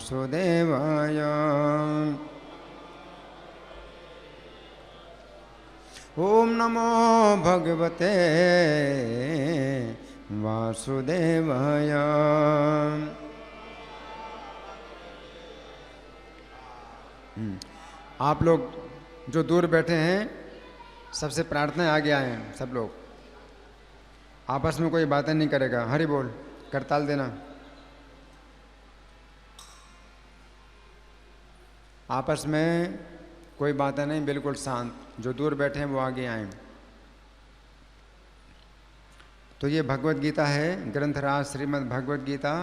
वासुदेवाय। ओम नमो भगवते वासुदेवाय। आप लोग जो दूर बैठे हैं सबसे प्रार्थना है आगे आए हैं। सब लोग आपस में कोई बातें नहीं करेगा। हरि बोल करताल देना। आपस में कोई बातें नहीं, बिल्कुल शांत। जो दूर बैठे हैं वो आगे आए। तो ये भगवत गीता है, ग्रंथराज श्रीमद् भगवत गीता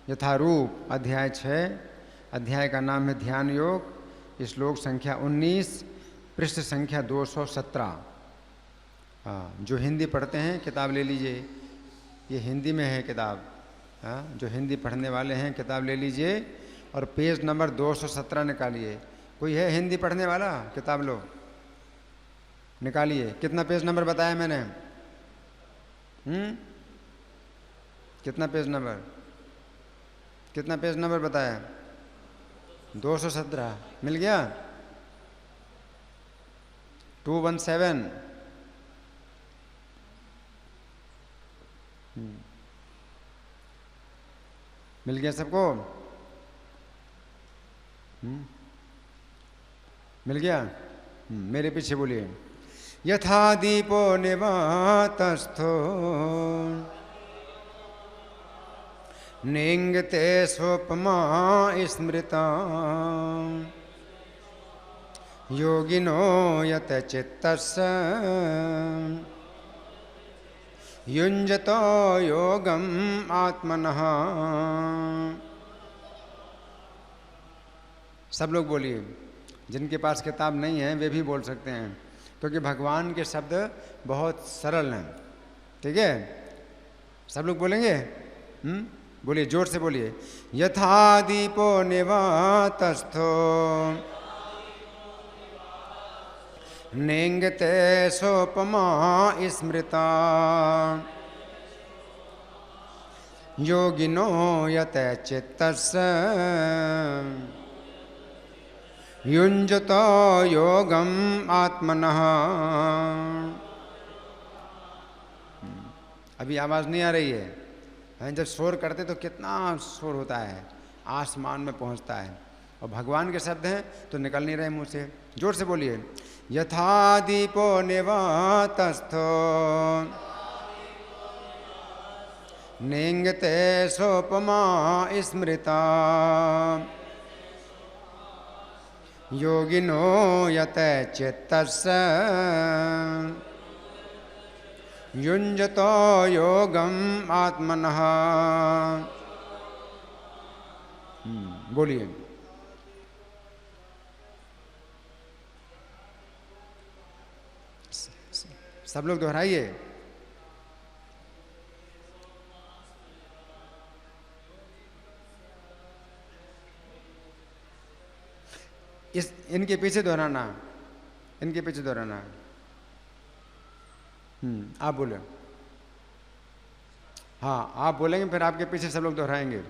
यथारूप, अध्याय 6। अध्याय का नाम है ध्यान योग। श्लोक संख्या 19, पृष्ठ संख्या 217। हाँ, जो हिंदी पढ़ते हैं किताब ले लीजिए, ये हिंदी में है किताब। हाँ, जो हिंदी पढ़ने वाले हैं किताब ले लीजिए और पेज नंबर 217 निकालिए। कोई है हिंदी पढ़ने वाला? किताब लो, निकालिए। कितना पेज नंबर बताया मैंने? कितना पेज नंबर? कितना पेज नंबर बताया? 217। मिल गया? 217। मिल गया सबको? मिल गया? मेरे पीछे बोलिए। यथा दीपो निवातस्थो निंगते सोपमा स्मृता योगिनो यत चित्तस्य युञ्जतो योगम आत्मनः। सब लोग बोलिए। जिनके पास किताब नहीं है वे भी बोल सकते हैं, क्योंकि भगवान के शब्द बहुत सरल हैं। ठीक है, सब लोग बोलेंगे? बोलिए, जोर से बोलिए। यथा दीपो निवातस्थो नेंगते सोपमा स्मृता योगिनो यत चित्तस्य युञ्जतो योगम आत्मनः। अभी आवाज़ नहीं आ रही है? जब शोर करते तो कितना शोर होता है, आसमान में पहुंचता है। और भगवान के शब्द हैं तो निकल नहीं रहे मुंह से। जोर से बोलिए। यथा दीपो निवातस्थो नेंगते सोपमा स्मृता योगिनो यत चित्तस्य युञ्जतो योगम आत्मनः। बोलिए। सब लोग दोहराइए। इनके पीछे दोहराना, इनके पीछे दोहराना। आप बोले। हाँ, आप बोलेंगे फिर आपके पीछे सब लोग दोहराएंगे।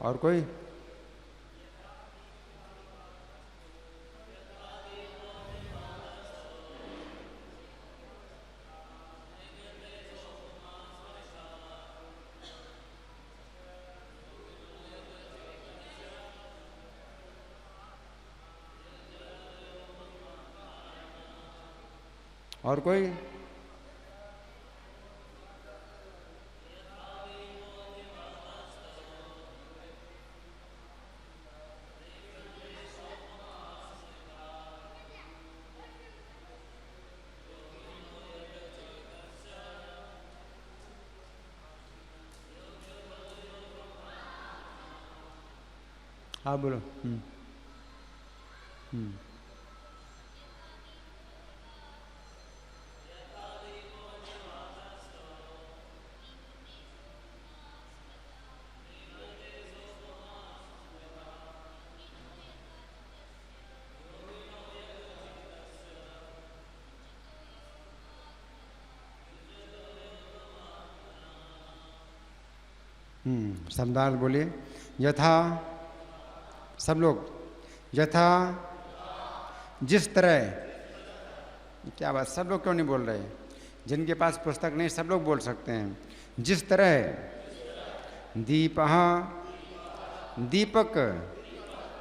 और कोई? और कोई? आप बोलो। शब्दार्थ बोलिए। यथा, सब लोग, यथा, जिस तरह। क्या बात, सब लोग क्यों नहीं बोल रहे? जिनके पास पुस्तक नहीं सब लोग बोल सकते हैं। जिस तरह दीपः, दीपक,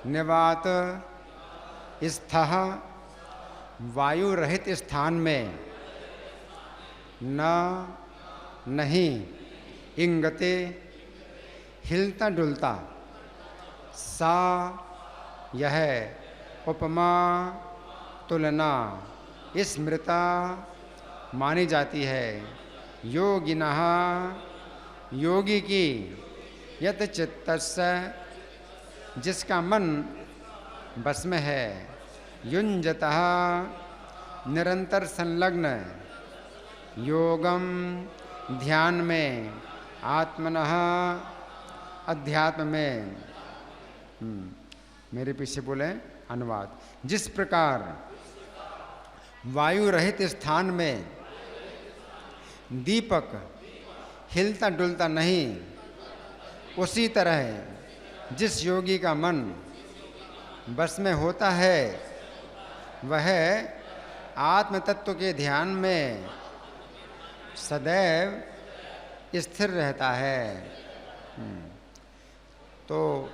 निवात, स्थः, वायु रहित स्थान में, न, नहीं, इंगते, हिलता डुलता, सा, यह, उपमा, तुलना, स्मृता मानी जाती है। योगिनः, योगी की, यत चित्तस्य, जिसका मन बस में है, युञ्जतः, निरंतर संलग्न, योगम, ध्यान में, आत्मनः, अध्यात्म में। मेरे पीछे बोले अनुवाद। जिस प्रकार वायु रहित स्थान में दीपक हिलता डुलता नहीं, उसी तरह जिस योगी का मन बस में होता है वह आत्म तत्व के ध्यान में सदैव स्थिर रहता है। तो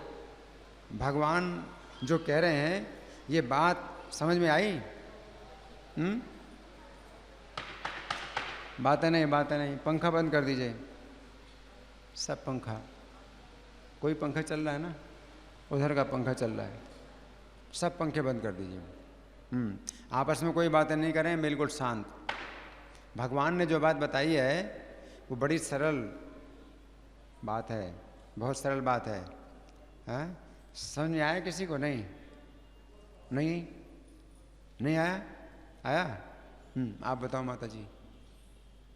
भगवान जो कह रहे हैं ये बात समझ में आई? बातें नहीं। पंखा बंद कर दीजिए, सब पंखा। कोई पंखा चल रहा है ना, उधर का पंखा चल रहा है, सब पंखे बंद कर दीजिए। आपस में कोई बातें नहीं करें, बिल्कुल शांत। भगवान ने जो बात बताई है वो बड़ी सरल बात है, बहुत सरल बात है। समझ में आया किसी को? नहीं आया? आया? आप बताओ माता जी,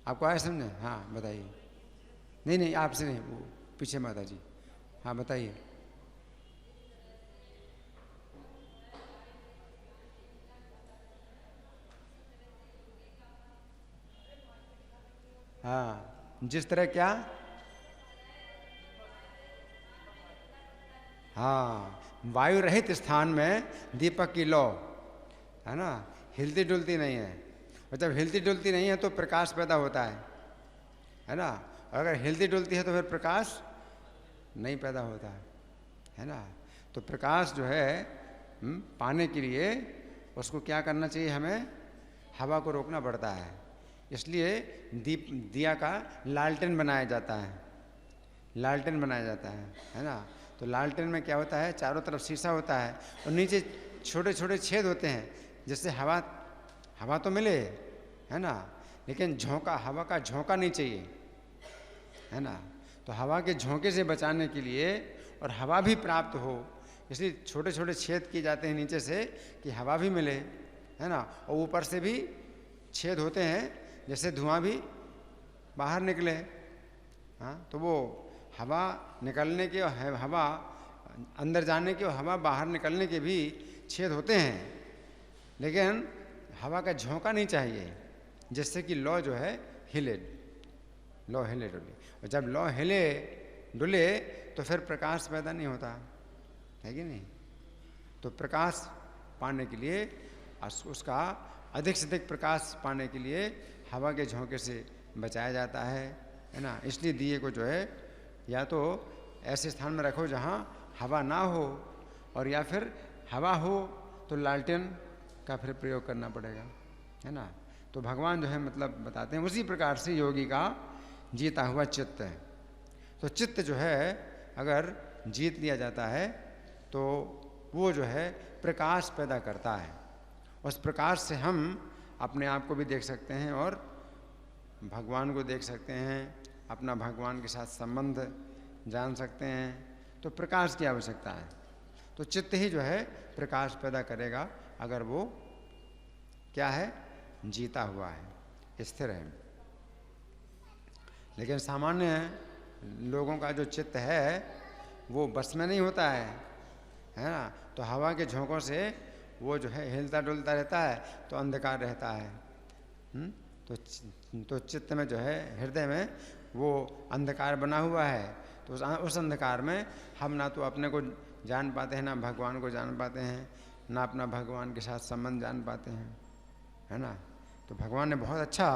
आपको आया समझे? हाँ बताइए। नहीं आपसे नहीं, वो पीछे माता जी। हाँ बताइए। हाँ, जिस तरह क्या? हाँ, वायु रहित स्थान में दीपक की लौ है ना, हिलती डुलती नहीं है। और जब हिलती डुलती नहीं है तो प्रकाश पैदा होता है ना। और अगर हिलती डुलती है तो फिर प्रकाश नहीं पैदा होता है ना। तो प्रकाश जो है पाने के लिए उसको क्या करना चाहिए? हमें हवा को रोकना पड़ता है। इसलिए दिया का लालटेन बनाया जाता है ना। तो लालटेन में क्या होता है? चारों तरफ शीशा होता है और नीचे छोटे छोटे छेद होते हैं जिससे हवा तो मिले, है ना, लेकिन हवा का झोंका नहीं चाहिए, है ना। तो हवा के झोंके से बचाने के लिए और हवा भी प्राप्त हो, इसलिए छोटे छोटे छेद किए जाते हैं नीचे से कि हवा भी मिले, है ना। और ऊपर से भी छेद होते हैं जैसे धुआं भी बाहर निकले। हाँ, तो वो हवा निकलने के और हवा अंदर जाने के और हवा बाहर निकलने के भी छेद होते हैं, लेकिन हवा का झोंका नहीं चाहिए जिससे कि लौ जो है हिले डुले। और जब लौ हिले डुले तो फिर प्रकाश पैदा नहीं होता है कि नहीं। तो प्रकाश पाने के लिए, उसका अधिक से अधिक प्रकाश पाने के लिए हवा के झोंके से बचाया जाता है ना। इसलिए दिए को जो है या तो ऐसे स्थान में रखो जहाँ हवा ना हो, और या फिर हवा हो तो लालटेन का फिर प्रयोग करना पड़ेगा, है ना। तो भगवान जो है मतलब बताते हैं उसी प्रकार से योगी का जीता हुआ चित्त है। तो चित्त जो है अगर जीत लिया जाता है तो वो जो है प्रकाश पैदा करता है। उस प्रकाश से हम अपने आप को भी देख सकते हैं और भगवान को देख सकते हैं, अपना भगवान के साथ संबंध जान सकते हैं। तो प्रकाश की आवश्यकता है। तो चित्त ही जो है प्रकाश पैदा करेगा अगर वो क्या है? जीता हुआ है, स्थिर है। लेकिन सामान्य लोगों का जो चित्त है वो बस में नहीं होता है ना। तो हवा के झोंकों से वो जो है हिलता डुलता रहता है तो अंधकार रहता है। तो चित्त में जो है, हृदय में वो अंधकार बना हुआ है। तो उस अंधकार में हम ना तो अपने को जान पाते हैं, ना भगवान को जान पाते हैं, ना अपना भगवान के साथ संबंध जान पाते हैं, है ना। तो भगवान ने बहुत अच्छा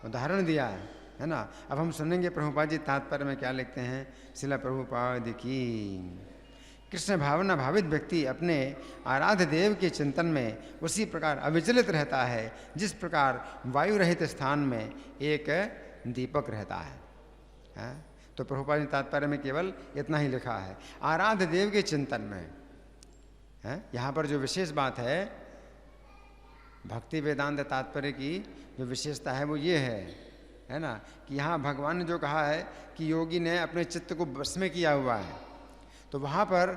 उदाहरण दिया है ना। अब हम सुनेंगे प्रभुपाद जी तात्पर्य में क्या लिखते हैं। शिला प्रभुपाद की। कृष्ण भावना भावित व्यक्ति अपने आराध्य देव के चिंतन में उसी प्रकार अविचलित रहता है जिस प्रकार वायु रहित स्थान में एक दीपक रहता है। तो प्रभुपाद जी तात्पर्य में केवल इतना ही लिखा है, आराध्य देव के चिंतन में है। यहाँ पर जो विशेष बात है भक्ति वेदांत तात्पर्य की जो विशेषता है वो ये है ना, कि यहाँ भगवान ने जो कहा है कि योगी ने अपने चित्त को बस में किया हुआ है, तो वहाँ पर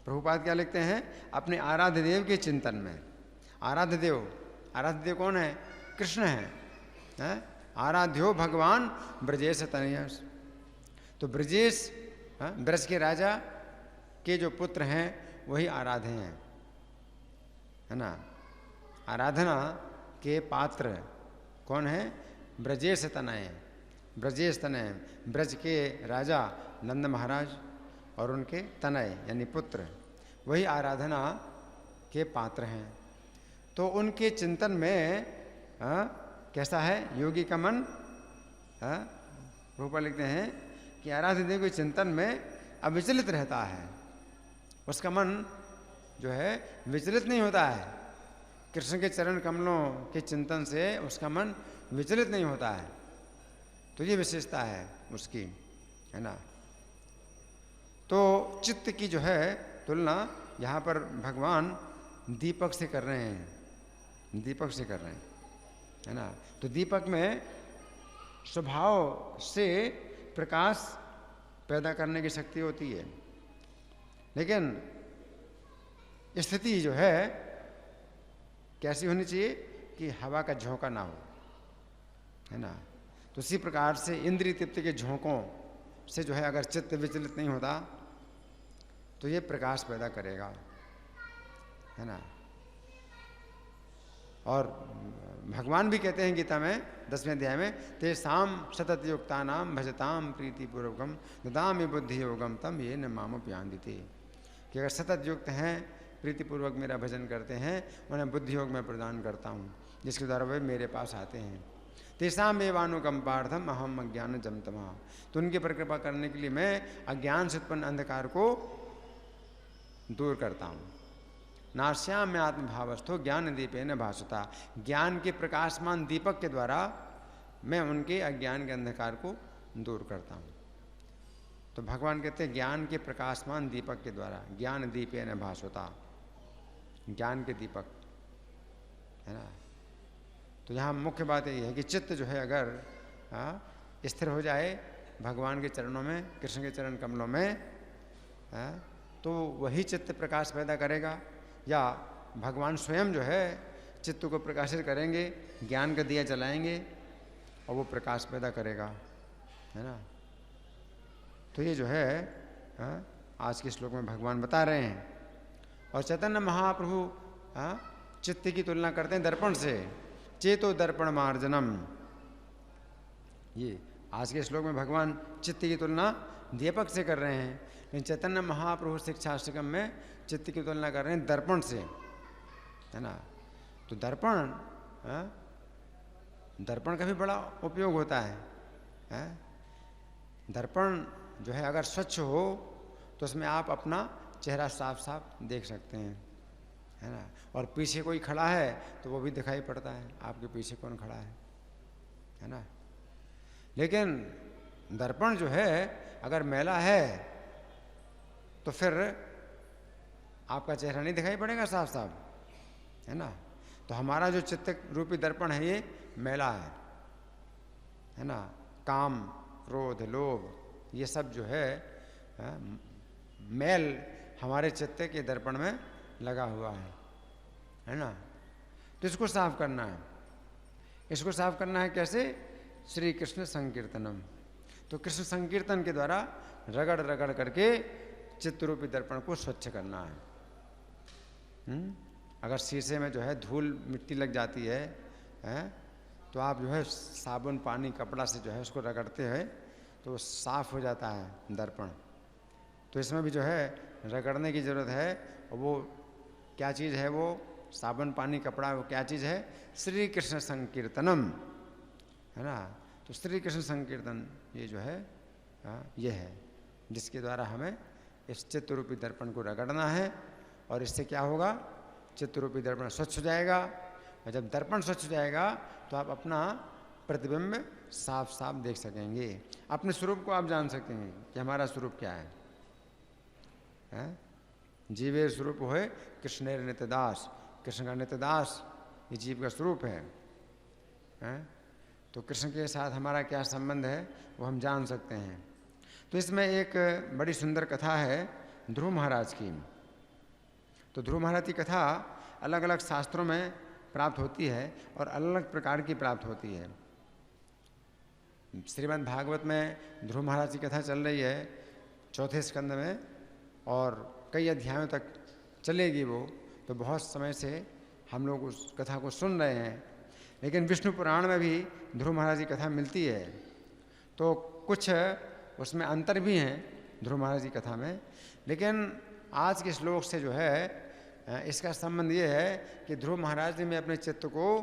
प्रभुपाद क्या लिखते हैं, अपने आराध्य देव के चिंतन में। आराध्य देव कौन है? कृष्ण है? आराध्यो भगवान ब्रजेश तनयस। तो ब्रजेश ब्रज के राजा के जो पुत्र हैं वही आराध्य हैं, है ना। आराधना के पात्र कौन है? ब्रजेश तनय। ब्रजेश तनय ब्रज के राजा नंद महाराज और उनके तनय यानी पुत्र, वही आराधना के पात्र हैं। तो उनके चिंतन में कैसा है योगी का मन? रूपा लिखते हैं कि आराध्य देव के चिंतन में अविचलित रहता है, उसका मन जो है विचलित नहीं होता है। कृष्ण के चरण कमलों के चिंतन से उसका मन विचलित नहीं होता है। तो ये विशेषता है उसकी, है ना। तो चित्त की जो है तुलना यहाँ पर भगवान दीपक से कर रहे हैं, दीपक से कर रहे हैं, है ना। तो दीपक में स्वभाव से प्रकाश पैदा करने की शक्ति होती है, लेकिन स्थिति जो है कैसी होनी चाहिए कि हवा का झोंका ना हो, है ना। तो इसी प्रकार से इंद्रिय तृप्ति के झोंकों से जो है अगर चित्त विचलित नहीं होता तो ये प्रकाश पैदा करेगा, है ना। और भगवान भी कहते हैं गीता में 10वें अध्याय में, तेषाम सतत युक्ता नाम भजताम प्रीतिपूर्वकम ददामि बुद्धि योगम तम ये न मामुपयान्दिते। कि अगर सतत युक्त हैं, प्रीतिपूर्वक मेरा भजन करते हैं, उन्हें बुद्धि योग में प्रदान करता हूँ, जिसके द्वारा वे मेरे पास आते हैं। तेषाम एवानुकंपार्थम अहम अज्ञान जमतमा। तो उनकी परिकृपा करने के लिए मैं अज्ञान से उत्पन्न अंधकार को दूर करता हूँ। नाश्याम में आत्मभावस्थो ज्ञान दीपे न भासुता। ज्ञान के प्रकाशमान दीपक के द्वारा मैं उनके अज्ञान के अंधकार को दूर करता हूँ। तो भगवान कहते हैं ज्ञान के प्रकाशमान दीपक के द्वारा, ज्ञान दीपे न भासुता, ज्ञान के दीपक, है ना। तो यहाँ मुख्य बात यही है कि चित्त जो है अगर स्थिर हो जाए भगवान के चरणों में, कृष्ण के चरण कमलों में, तो वही चित्त प्रकाश पैदा करेगा, या भगवान स्वयं जो है चित्त को प्रकाशित करेंगे, ज्ञान का दिया जलाएंगे और वो प्रकाश पैदा करेगा, है ना। तो ये जो है आज के श्लोक में भगवान बता रहे हैं। और चैतन्य महाप्रभु चित्त की तुलना करते हैं दर्पण से, चेतो दर्पण मार्जनम। ये आज के श्लोक में भगवान चित्त की तुलना दीपक से कर रहे हैं, लेकिन चैतन्य महाप्रभु शिक्षाष्टकम में चित्त की तुलना कर रहे हैं दर्पण से, है ना। तो दर्पण दर्पण का भी बड़ा उपयोग होता है। दर्पण जो है अगर स्वच्छ हो तो उसमें आप अपना चेहरा साफ साफ देख सकते हैं, है ना। और पीछे कोई खड़ा है तो वो भी दिखाई पड़ता है, आपके पीछे कौन खड़ा है ना। लेकिन दर्पण जो है अगर मैला है तो फिर आपका चेहरा नहीं दिखाई पड़ेगा साफ साफ, है ना। तो हमारा जो चित्त रूपी दर्पण है ये मैला है ना। काम, क्रोध, लोभ, ये सब जो है मैल हमारे चित्त के दर्पण में लगा हुआ है ना। तो इसको साफ करना है। इसको साफ करना है कैसे? श्री कृष्ण संकीर्तनम। तो कृष्ण संकीर्तन के द्वारा रगड़ रगड़ करके चित्त रूपी दर्पण को स्वच्छ करना है। अगर शीशे में जो है धूल मिट्टी लग जाती है तो आप जो है साबुन, पानी, कपड़ा से जो है उसको रगड़ते हैं तो साफ हो जाता है दर्पण। तो इसमें भी जो है रगड़ने की ज़रूरत है। और वो क्या चीज़ है? वो साबुन पानी कपड़ा, वो क्या चीज़ है? श्री कृष्ण संकीर्तनम, है ना। तो श्री कृष्ण संकीर्तन ये जो है ये है जिसके द्वारा हमें इस चित्त रूपी दर्पण को रगड़ना है। और इससे क्या होगा? चित्त रूपी दर्पण स्वच्छ हो जाएगा। और जब दर्पण स्वच्छ हो जाएगा तो आप अपना प्रतिबिंब साफ साफ देख सकेंगे। अपने स्वरूप को आप जान सकेंगे कि हमारा स्वरूप क्या है। जीवेर स्वरूप होए कृष्णेर नित्यदास, कृष्ण का नित्यदास ये जीव का स्वरूप है। तो कृष्ण के साथ हमारा क्या संबंध है वो हम जान सकते हैं। तो इसमें एक बड़ी सुंदर कथा है ध्रुव महाराज की। तो ध्रुव महाराज की कथा अलग अलग शास्त्रों में प्राप्त होती है और अलग अलग प्रकार की प्राप्त होती है। श्रीमद् भागवत में ध्रुव महाराज की कथा चल रही है 4थे स्कंद में, और कई अध्यायों तक चलेगी वो। तो बहुत समय से हम लोग उस कथा को सुन रहे हैं। लेकिन विष्णु पुराण में भी ध्रुव महाराज की कथा मिलती है। तो कुछ उसमें अंतर भी हैं ध्रुव महाराज की कथा में। लेकिन आज के श्लोक से जो है इसका संबंध ये है कि ध्रुव महाराज ने अपने चित्त को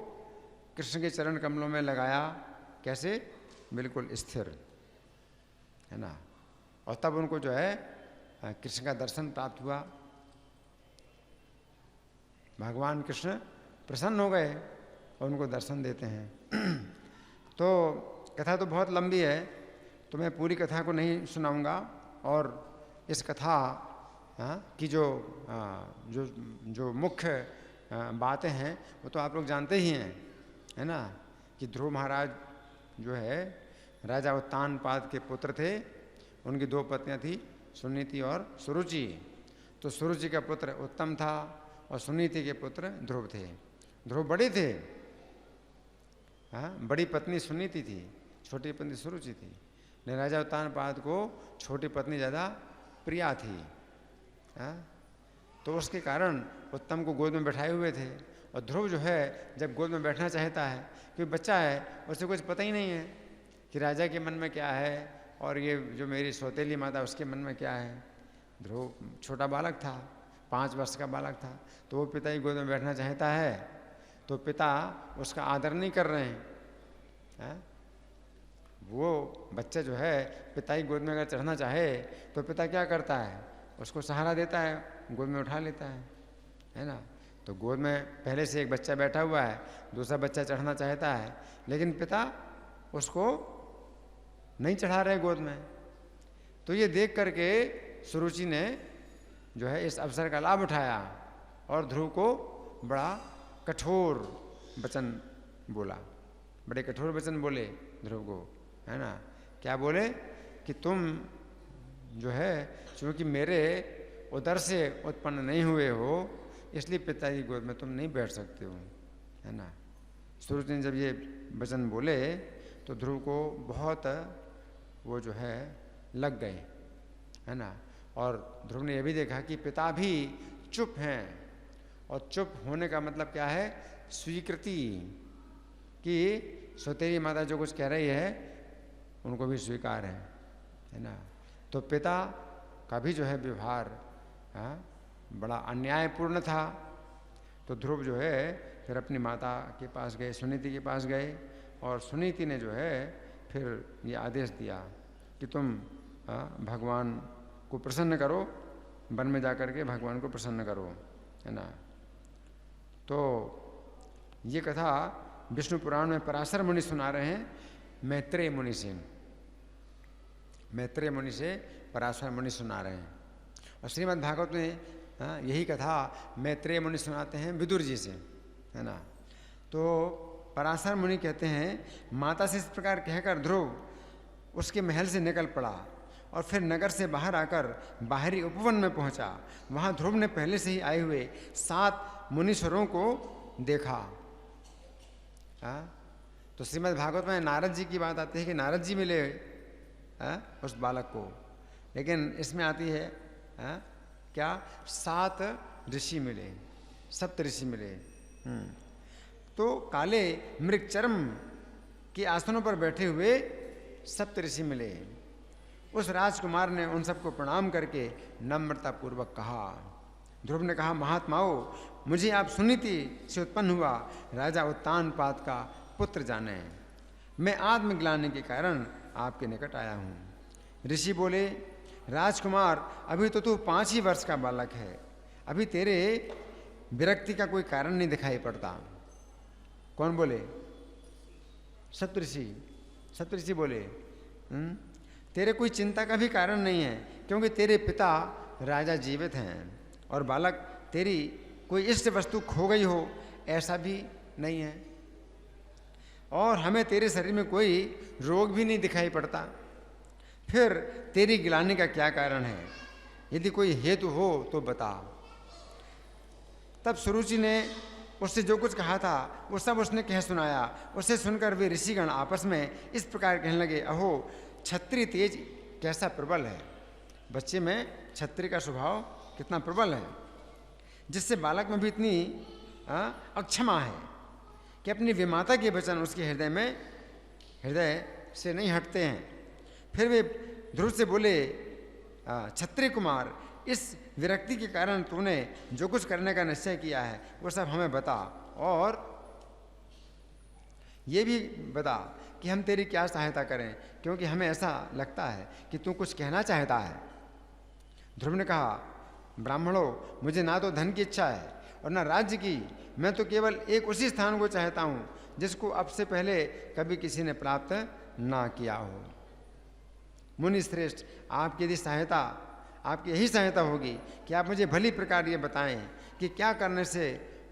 कृष्ण के चरण कमलों में लगाया। कैसे? बिल्कुल स्थिर, है ना। और तब उनको जो है कृष्ण का दर्शन प्राप्त हुआ। भगवान कृष्ण प्रसन्न हो गए और उनको दर्शन देते हैं। तो कथा तो बहुत लंबी है, तो मैं पूरी कथा को नहीं सुनाऊंगा। और इस कथा की जो मुख्य बातें हैं वो तो आप लोग जानते ही हैं, है ना। कि ध्रुव महाराज जो है राजा उत्तानपाद के पुत्र थे। उनकी 2 पत्नियां थी, सुनीति और सुरुचि। तो सुरुचि का पुत्र उत्तम था और सुनीति के पुत्र ध्रुव थे। ध्रुव बड़े थे, बड़ी पत्नी सुनीति थी, छोटी पत्नी सुरुचि थी। लेकिन राजा उत्तानपाद को छोटी पत्नी ज़्यादा प्रिया थी। तो उसके कारण उत्तम को गोद में बैठाए हुए थे। और ध्रुव जो है जब गोद में बैठना चाहता है, क्योंकि बच्चा है, उसे कुछ पता ही नहीं है कि राजा के मन में क्या है और ये जो मेरी सौतेली माता उसके मन में क्या है। ध्रुव छोटा बालक था, 5 वर्ष का बालक था। तो वो पिता की गोद में बैठना चाहता है, तो पिता उसका आदर नहीं कर रहे हैं। वो बच्चा जो है पिता की गोद में अगर चढ़ना चाहे तो पिता क्या करता है? उसको सहारा देता है, गोद में उठा लेता है ना। तो गोद में पहले से एक बच्चा बैठा हुआ है, दूसरा बच्चा चढ़ना चाहता है, लेकिन पिता उसको नहीं चढ़ा रहे गोद में। तो ये देख करके सुरुचि ने जो है इस अवसर का लाभ उठाया और ध्रुव को बड़ा कठोर वचन बोला। बड़े कठोर वचन बोले ध्रुव को, है ना। क्या बोले? कि तुम जो है चूँकि मेरे उदर से उत्पन्न नहीं हुए हो, इसलिए पिता की गोद में तुम नहीं बैठ सकते हो, है ना। सुरुचि ने जब ये वचन बोले तो ध्रुव को बहुत वो जो है लग गए, है ना। और ध्रुव ने यह भी देखा कि पिता भी चुप हैं। और चुप होने का मतलब क्या है? स्वीकृति, कि सौतेली माता जो कुछ कह रही है उनको भी स्वीकार है ना। तो पिता का भी जो है व्यवहार बड़ा अन्यायपूर्ण था। तो ध्रुव जो है फिर अपनी माता के पास गए, सुनीति के पास गए, और सुनीति ने जो है फिर ये आदेश दिया कि तुम भगवान को प्रसन्न करो, वन में जा कर के भगवान को प्रसन्न करो, है ना। तो ये कथा विष्णु पुराण में पराशर मुनि सुना रहे हैं मैत्रेय मुनि से। मैत्रेय मुनि से पराशर मुनि सुना रहे हैं। और श्रीमद् भागवत में यही कथा मैत्रेय मुनि सुनाते हैं विदुर जी से, है ना। तो पराशर मुनि कहते हैं माता से इस प्रकार कहकर ध्रुव उसके महल से निकल पड़ा और फिर नगर से बाहर आकर बाहरी उपवन में पहुंचा। वहां ध्रुव ने पहले से ही आए हुए 7 मुनीश्वरों को देखा। तो श्रीमद् भागवत में नारद जी की बात आती है कि नारद जी मिले उस बालक को, लेकिन इसमें आती है क्या 7 ऋषि मिले, 7 ऋषि मिले। तो काले मृगचर्म के आसनों पर बैठे हुए 7 ऋषि मिले। उस राजकुमार ने उन सबको प्रणाम करके नम्रतापूर्वक कहा। ध्रुव ने कहा, महात्माओं, मुझे आप सुनीति से उत्पन्न हुआ राजा उत्तानपाद का पुत्र जाने। मैं आत्मग्लानि के कारण आपके निकट आया हूँ। ऋषि बोले, राजकुमार, अभी तो तू 5 ही वर्ष का बालक है, अभी तेरे विरक्ति का कोई कारण नहीं दिखाई पड़ता। कौन बोले? सप्तऋषि। सप्तऋषि बोले, तेरे कोई चिंता का भी कारण नहीं है, क्योंकि तेरे पिता राजा जीवित हैं और बालक तेरी कोई इष्ट वस्तु खो गई हो ऐसा भी नहीं है, और हमें तेरे शरीर में कोई रोग भी नहीं दिखाई पड़ता। फिर तेरी गिलानी का क्या कारण है? यदि कोई हेतु हो तो बता। तब सुरुचि ने उससे जो कुछ कहा था वो सब उसने कह सुनाया। उसे सुनकर वे ऋषिगण आपस में इस प्रकार कहने लगे, अहो, क्षत्रिय तेज कैसा प्रबल है। बच्चे में क्षत्रिय का स्वभाव कितना प्रबल है, जिससे बालक में भी इतनी अक्षमा है कि अपनी विमाता के वचन उसके हृदय से नहीं हटते हैं। फिर वे ध्रुव से बोले, क्षत्रिय कुमार, इस विरक्ति के कारण तूने जो कुछ करने का निश्चय किया है वो सब हमें बता, और ये भी बता कि हम तेरी क्या सहायता करें, क्योंकि हमें ऐसा लगता है कि तू कुछ कहना चाहता है। ध्रुव ने कहा, ब्राह्मणों, मुझे ना तो धन की इच्छा है और ना राज्य की। मैं तो केवल एक उसी स्थान को चाहता हूँ जिसको अब से पहले कभी किसी ने प्राप्त ना किया हो। मुनि श्रेष्ठ, आपकी यही सहायता होगी कि आप मुझे भली प्रकार ये बताएं कि क्या करने से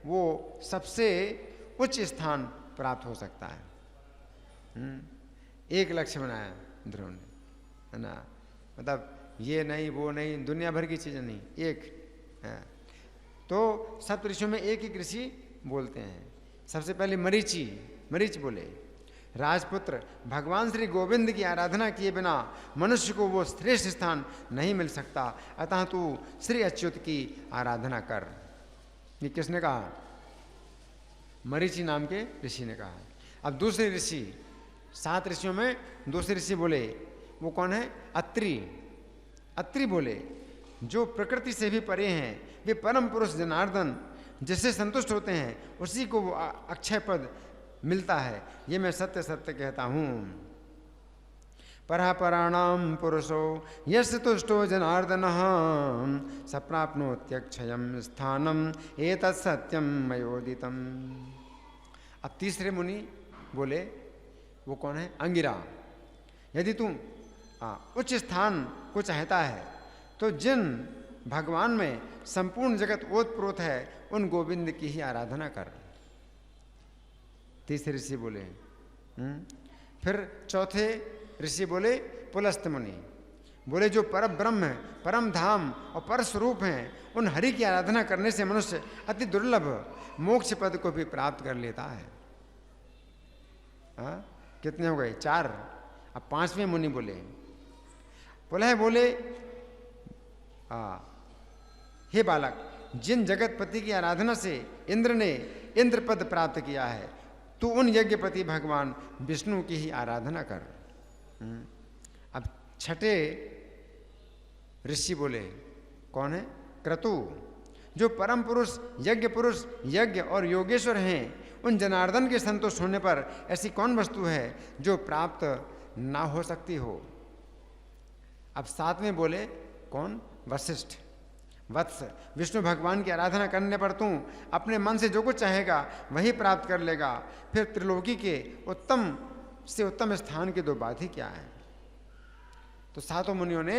वो सबसे उच्च स्थान प्राप्त हो सकता है। एक लक्ष्य बनाया ध्रुव ने, है ना, मतलब ये नहीं वो नहीं, दुनिया भर की चीज़ें नहीं, एक है। तो सप्तऋषियों में एक एक ऋषि बोलते हैं। सबसे पहले मरीचि बोले, राजपुत्र, भगवान श्री गोविंद की आराधना किए बिना मनुष्य को वो श्रेष्ठ स्थान नहीं मिल सकता, अतः तू श्री अच्युत की आराधना कर। ये किसने कहा? मरीचि नाम के ऋषि ने कहा। अब दूसरे ऋषि, 7 ऋषियों में दूसरे ऋषि बोले, वो कौन है? अत्रि बोले, जो प्रकृति से भी परे हैं, वे परम पुरुष जनार्दन जिससे संतुष्ट होते हैं उसी को वो अक्षय पद मिलता है, ये मैं सत्य सत्य कहता हूँ। परापराणाम पुरुषो यस्य तुष्टो जनार्दनः स प्राप्नोत्यक्षयं स्थानम एतत् सत्यम मयोदितम। अब तीसरे मुनि बोले, वो कौन है? अंगिरा। यदि तू उच्च स्थान को चाहता है तो जिन भगवान में संपूर्ण जगत ओतप्रोत है उन गोविंद की ही आराधना कर। तीसरे ऋषि बोले। फिर चौथे ऋषि बोले पुलस्त मुनि, बोले जो परम ब्रह्म है, परम धाम और पर स्वरूप हैं, उन हरि की आराधना करने से मनुष्य अति दुर्लभ मोक्ष पद को भी प्राप्त कर लेता है। कितने हो गए? 4। अब 5वें मुनि बोले, बोले हे बालक, जिन जगतपति की आराधना से इंद्र ने इंद्र पद प्राप्त किया है, तू उन यज्ञपति भगवान विष्णु की ही आराधना कर। अब 6ठे ऋषि बोले, कौन है? क्रतु, जो परम पुरुष यज्ञ और योगेश्वर हैं, उन जनार्दन के संतुष्ट होने पर ऐसी कौन वस्तु है जो प्राप्त ना हो सकती हो। अब 7वें बोले, कौन? वशिष्ठ। वत्स, विष्णु भगवान की आराधना करने पर तू अपने मन से जो कुछ चाहेगा वही प्राप्त कर लेगा। फिर त्रिलोकी के उत्तम से उत्तम स्थान की 2 बात ही क्या है। तो 7 मुनियों ने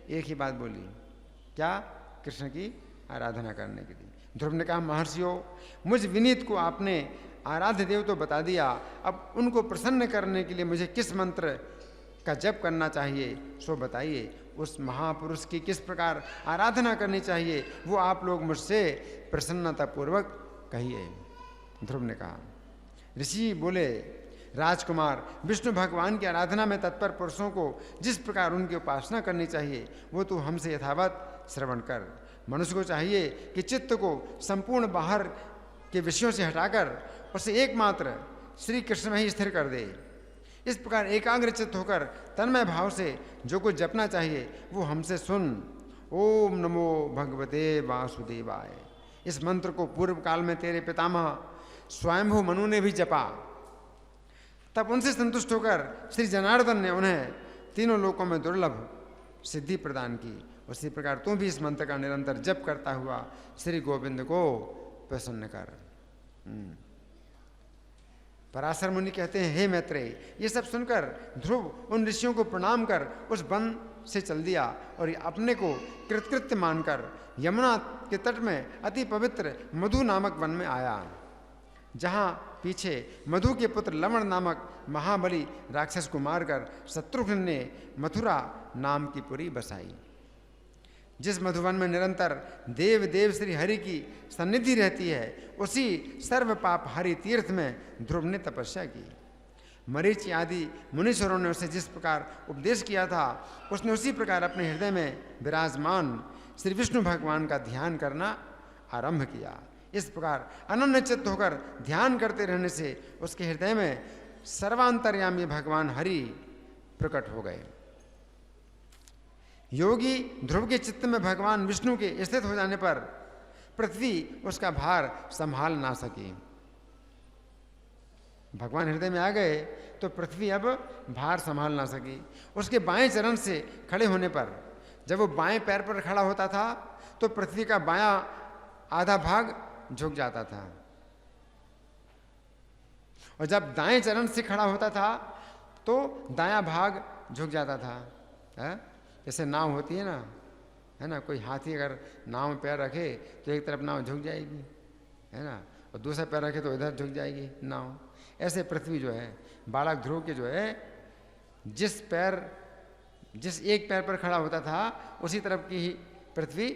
एक ही बात बोली, क्या? कृष्ण की आराधना करने के लिए। ध्रुव ने कहा, महर्षियों, मुझ विनीत को आपने आराध्य देव तो बता दिया, अब उनको प्रसन्न करने के लिए मुझे किस मंत्र का जप करना चाहिए सो बताइए। उस महापुरुष की किस प्रकार आराधना करनी चाहिए वो आप लोग मुझसे प्रसन्नतापूर्वक कहिए। ध्रुव ने कहा। ऋषि बोले, राजकुमार, विष्णु भगवान की आराधना में तत्पर पुरुषों को जिस प्रकार उनकी उपासना करनी चाहिए वो तू हमसे यथावत श्रवण कर। मनुष्य को चाहिए कि चित्त को संपूर्ण बाहर के विषयों से हटाकर उसे एकमात्र श्री कृष्ण में ही स्थिर कर दे। इस प्रकार एकाग्रचित्त होकर तन्मय भाव से जो कुछ जपना चाहिए वो हमसे सुन। ओम नमो भगवते वासुदेवाय। इस मंत्र को पूर्व काल में तेरे पितामह स्वयंभू मनु ने भी जपा। तब उनसे संतुष्ट होकर श्री जनार्दन ने उन्हें तीनों लोकों में दुर्लभ सिद्धि प्रदान की। उसी प्रकार तू भी इस मंत्र का निरंतर जप करता हुआ श्री गोविंद को प्रसन्न कर। पराशर मुनि कहते हैं, हे मैत्रेय, ये सब सुनकर ध्रुव उन ऋषियों को प्रणाम कर उस वन से चल दिया और अपने को कृतकृत्य मानकर यमुना के तट में अति पवित्र मधु नामक वन में आया, जहाँ पीछे मधु के पुत्र लवण नामक महाबली राक्षस को मारकर शत्रुघ्न ने मथुरा नाम की पुरी बसाई। जिस मधुवन में निरंतर देव देव श्री हरि की सन्निधि रहती है, उसी सर्व पाप हरि तीर्थ में ध्रुव ने तपस्या की। मरीचि आदि मुनीश्वरों ने उसे जिस प्रकार उपदेश किया था, उसने उसी प्रकार अपने हृदय में विराजमान श्री विष्णु भगवान का ध्यान करना आरंभ किया। इस प्रकार अनन्य चित्त होकर ध्यान करते रहने से उसके हृदय में सर्वांतर्यामी भगवान हरि प्रकट हो गए। योगी ध्रुव के चित्त में भगवान विष्णु के स्थित हो जाने पर पृथ्वी उसका भार संभाल ना सकी। भगवान हृदय में आ गए तो पृथ्वी अब भार संभाल ना सकी। उसके बाएं चरण से खड़े होने पर, जब वो बाएं पैर पर खड़ा होता था तो पृथ्वी का बायां आधा भाग झुक जाता था, और जब दाएं चरण से खड़ा होता था तो दायां भाग झुक जाता था। जैसे नाव होती है ना, है ना, कोई हाथी अगर नाव में पैर रखे तो एक तरफ नाव झुक जाएगी, है ना, और दूसरा पैर रखे तो इधर झुक जाएगी नाव। ऐसे पृथ्वी जो है, बालक ध्रुव के जो है, जिस एक पैर पर खड़ा होता था उसी तरफ की ही पृथ्वी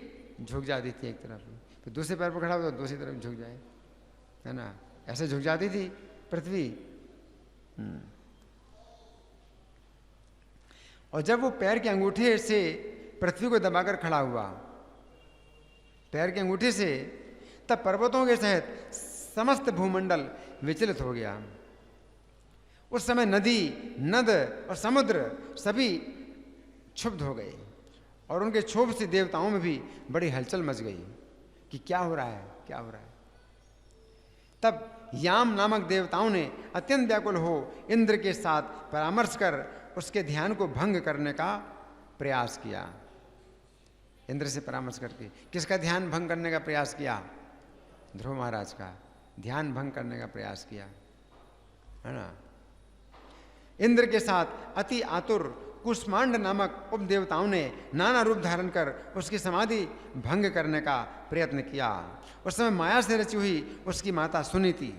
झुक जाती थी एक तरफ, फिर दूसरे पैर पर खड़ा होता तो दूसरी तरफ झुक जाए, है ना, ऐसे झुक जाती थी पृथ्वी। और जब वो पैर के अंगूठे से पृथ्वी को दबाकर खड़ा हुआ, पैर के अंगूठे से, तब पर्वतों के सहित समस्त भूमंडल विचलित हो गया। उस समय नदी, नद और समुद्र सभी क्षुब्ध हो गए और उनके क्षोभ से देवताओं में भी बड़ी हलचल मच गई कि क्या हो रहा है, क्या हो रहा है। तब याम नामक देवताओं ने अत्यंत व्याकुल हो इंद्र के साथ परामर्श कर उसके ध्यान को भंग करने का प्रयास किया। इंद्र से परामर्श करके किसका ध्यान भंग करने का प्रयास किया? ध्रुव महाराज का ध्यान भंग करने का प्रयास किया, है ना। इंद्र के साथ अति आतुर कुष्मांड नामक उपदेवताओं ने नाना रूप धारण कर उसकी समाधि भंग करने का प्रयत्न किया। उस समय माया से रची हुई उसकी माता सुनीति,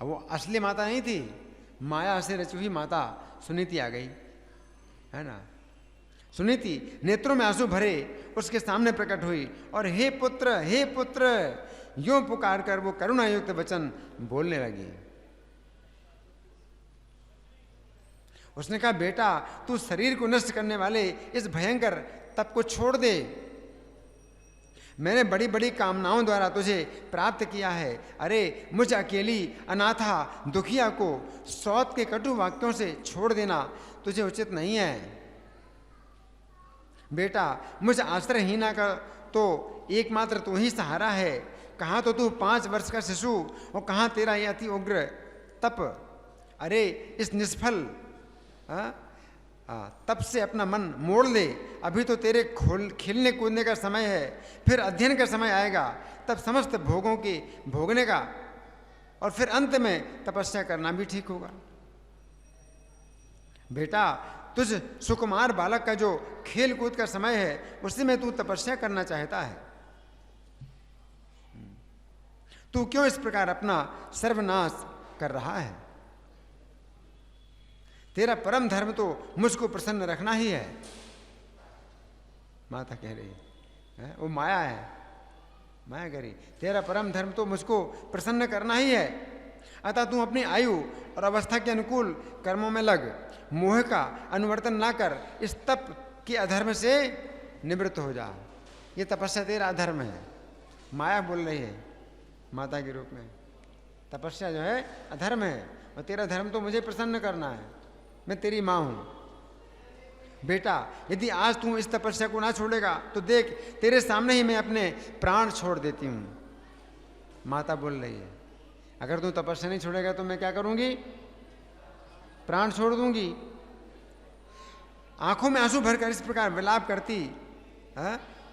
अब वो असली माता नहीं थी, माया से रची हुई माता सुनीति आ गई, है ना। सुनीति नेत्रों में आंसू भरे उसके सामने प्रकट हुई और हे पुत्र यूं पुकार कर वो करुणायुक्त वचन बोलने लगी। उसने कहा, बेटा तू शरीर को नष्ट करने वाले इस भयंकर तप को छोड़ दे। मैंने बड़ी बड़ी कामनाओं द्वारा तुझे प्राप्त किया है। अरे मुझ अकेली अनाथा दुखिया को सौत के कटु वाक्यों से छोड़ देना तुझे उचित नहीं है। बेटा मुझ आश्रयहीना का तो एकमात्र तू ही सहारा है। कहाँ तो तू 5 वर्ष का शिशु और कहाँ तेरा ये अति उग्र तप। अरे इस निष्फल तब से अपना मन मोड़ ले। अभी तो तेरे खेलने कूदने का समय है, फिर अध्ययन का समय आएगा, तब समस्त भोगों के भोगने का, और फिर अंत में तपस्या करना भी ठीक होगा। बेटा तुझ सुकुमार बालक का जो खेल कूद का समय है उसी में तू तपस्या करना चाहता है। तू क्यों इस प्रकार अपना सर्वनाश कर रहा है? तेरा परम धर्म तो मुझको प्रसन्न रखना ही है। माता कह रही है, वो माया है, माया कह रही, तेरा परम धर्म तो मुझको प्रसन्न करना ही है। अतः तू अपनी आयु और अवस्था के अनुकूल कर्मों में लग, मोह का अनुवर्तन ना कर, इस तप के अधर्म से निवृत्त हो जा। ये तपस्या तेरा अधर्म है। माया बोल रही है माता के रूप में, तपस्या जो है अधर्म है, और तेरा धर्म तो मुझे प्रसन्न करना है, मैं तेरी माँ हूँ। बेटा यदि आज तू इस तपस्या को ना छोड़ेगा तो देख तेरे सामने ही मैं अपने प्राण छोड़ देती हूँ। माता बोल रही है, अगर तू तपस्या नहीं छोड़ेगा तो मैं क्या करूँगी? प्राण छोड़ दूंगी। आंखों में आंसू भरकर इस प्रकार विलाप करती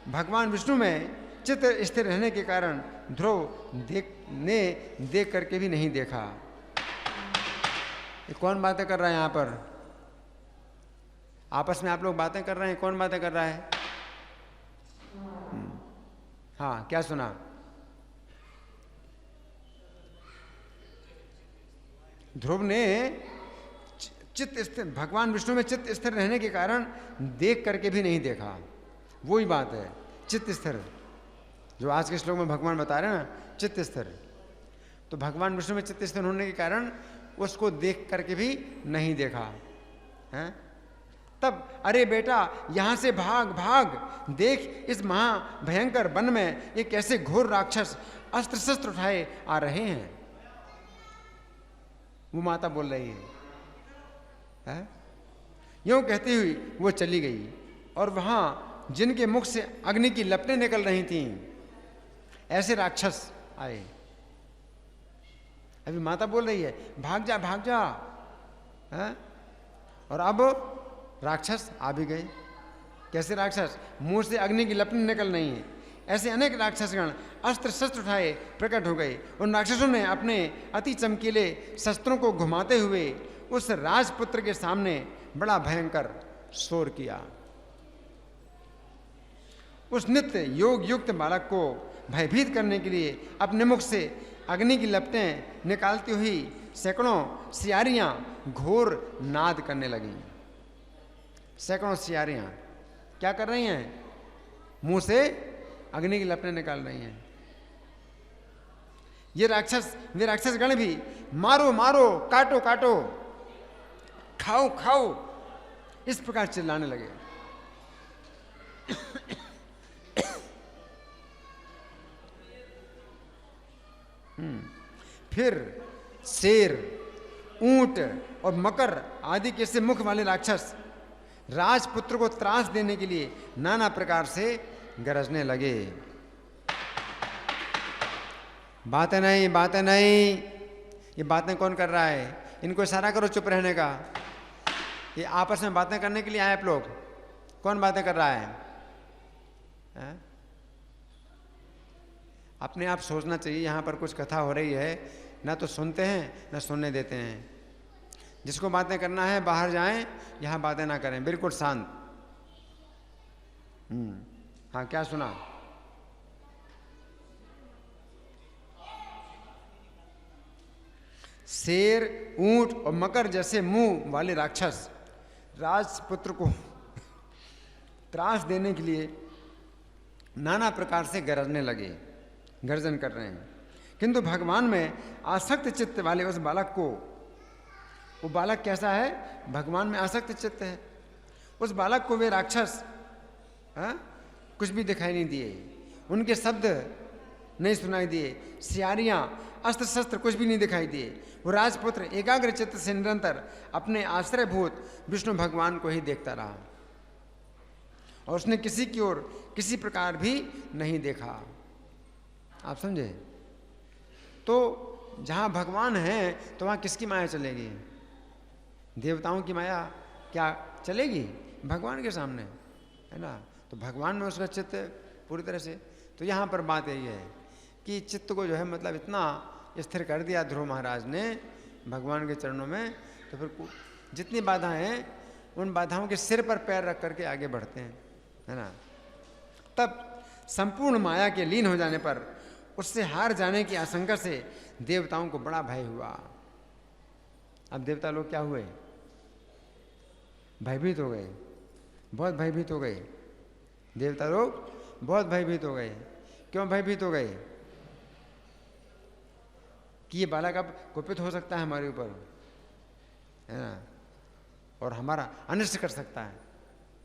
भगवान विष्णु में चित्त स्थिर रहने के कारण ध्रुव देख करके भी नहीं देखा। ये कौन बातें कर रहा है यहाँ पर? आपस में आप लोग बातें कर रहे हैं, कौन बातें कर रहा है? हाँ, क्या सुना? ध्रुव ने चित्त स्थिर, भगवान विष्णु में चित्त स्थिर रहने के कारण देख करके भी नहीं देखा। वही बात है, चित्त स्थिर, जो आज के श्लोक में भगवान बता रहे हैं ना, चित्त स्थिर। तो भगवान विष्णु में चित्त स्थिर होने के कारण उसको देख करके भी नहीं देखा है। तब अरे बेटा यहां से भाग भाग, देख इस महाभयंकर वन में ये कैसे घोर राक्षस अस्त्र शस्त्र उठाए आ रहे हैं। वो माता बोल रही है। यूं कहती हुई वो चली गई और वहां जिनके मुख से अग्नि की लपटें निकल रही थीं, ऐसे राक्षस आए। अभी माता बोल रही है भाग जा भाग जा, है? और अब राक्षस आ भी गए। कैसे राक्षस? मुंह से अग्नि की लपटें निकल रही हैं। ऐसे अनेक राक्षसगण अस्त्र शस्त्र उठाए प्रकट हो गए। उन राक्षसों ने अपने अति चमकीले शस्त्रों को घुमाते हुए उस राजपुत्र के सामने बड़ा भयंकर शोर किया। उस नित्य योग युक्त बालक को भयभीत करने के लिए अपने मुख से अग्नि की लपटें निकालती हुई सैकड़ों सियारियां घोर नाद करने लगीं। सैकड़ों सियारियां क्या कर रही हैं? मुंह से अग्नि की लपटें निकाल रही हैं। वे राक्षस गण भी मारो मारो, काटो काटो, खाओ खाओ, इस प्रकार चिल्लाने लगे। फिर शेर, ऊंट और मकर आदि के से मुख वाले राक्षस राजपुत्र को त्रास देने के लिए नाना प्रकार से गरजने लगे। बातें नहीं, बातें नहीं। ये बातें कौन कर रहा है? इनको इशारा करो चुप रहने का। ये आपस में बातें करने के लिए आए आप लोग। कौन बातें कर रहा है? अपने आप सोचना चाहिए, यहाँ पर कुछ कथा हो रही है, ना तो सुनते हैं ना सुनने देते हैं। जिसको बातें करना है बाहर जाएं, यहाँ बातें ना करें, बिल्कुल शांत। हाँ, क्या सुना? शेर, ऊंट और मकर जैसे मुंह वाले राक्षस राजपुत्र को त्रास देने के लिए नाना प्रकार से गरजने लगे, गर्जन कर रहे हैं। किंतु भगवान में आसक्त चित्त वाले उस बालक को, वो बालक कैसा है? भगवान में आसक्त चित्त है। उस बालक को वे राक्षस कुछ भी दिखाई नहीं दिए, उनके शब्द नहीं सुनाई दिए, सियारियां, अस्त्र शस्त्र कुछ भी नहीं दिखाई दिए। वो राजपुत्र एकाग्र चित्त से निरंतर अपने आश्रयभूत विष्णु भगवान को ही देखता रहा और उसने किसी की ओर किसी प्रकार भी नहीं देखा। आप समझे? तो जहाँ भगवान है तो वहाँ किसकी माया चलेगी? देवताओं की माया क्या चलेगी भगवान के सामने? है ना? तो भगवान में उसका चित्त पूरी तरह से। तो यहाँ पर बात यही है कि चित्त को जो है मतलब इतना स्थिर कर दिया ध्रुव महाराज ने भगवान के चरणों में, तो फिर जितनी बाधाएं हैं उन बाधाओं के सिर पर पैर रख करके आगे बढ़ते हैं, है ना? तब संपूर्ण माया के लीन हो जाने पर उससे हार जाने की आशंका से देवताओं को बड़ा भय हुआ। अब देवता लोग क्या हुए? भयभीत हो गए, बहुत भयभीत हो गए। देवता लोग बहुत भयभीत हो गए। क्यों भयभीत हो गए? कि ये बालक अब कुपित हो सकता है हमारे ऊपर, है ना, और हमारा अनिष्ट कर सकता